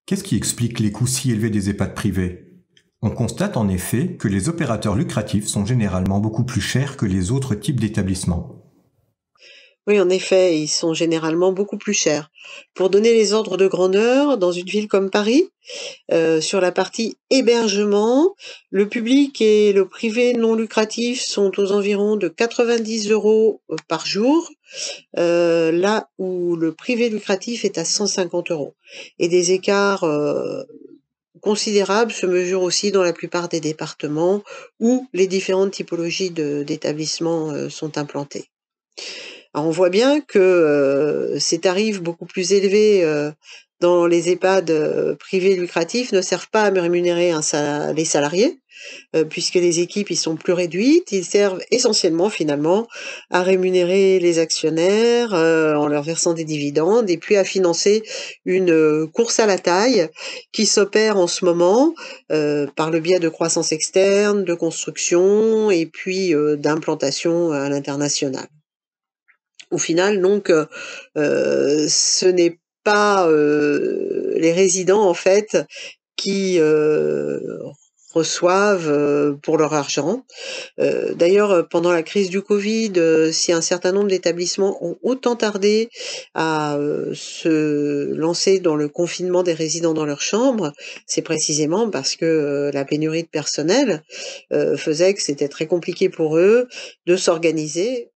Qu'est-ce qui explique les coûts si élevés des EHPAD privés? On constate en effet que les opérateurs lucratifs sont généralement beaucoup plus chers que les autres types d'établissements. Oui, en effet, ils sont généralement beaucoup plus chers. Pour donner les ordres de grandeur, dans une ville comme Paris, sur la partie hébergement, le public et le privé non lucratif sont aux environs de 90 € par jour, là où le privé lucratif est à 150 €. Et des écarts considérables se mesurent aussi dans la plupart des départements où les différentes typologies d'établissements sont implantées. Alors on voit bien que, ces tarifs beaucoup plus élevés, dans les EHPAD, privés lucratifs ne servent pas à me rémunérer les salariés, puisque les équipes y sont plus réduites. Ils servent essentiellement finalement à rémunérer les actionnaires, en leur versant des dividendes et puis à financer une, course à la taille qui s'opère en ce moment, par le biais de croissance externe, de construction et puis, d'implantation à l'international. Au final donc, ce n'est pas, les résidents en fait qui, reçoivent, pour leur argent. D'ailleurs, pendant la crise du covid, si un certain nombre d'établissements ont autant tardé à, se lancer dans le confinement des résidents dans leurs chambres, c'est précisément parce que, la pénurie de personnel, faisait que c'était très compliqué pour eux de s'organiser.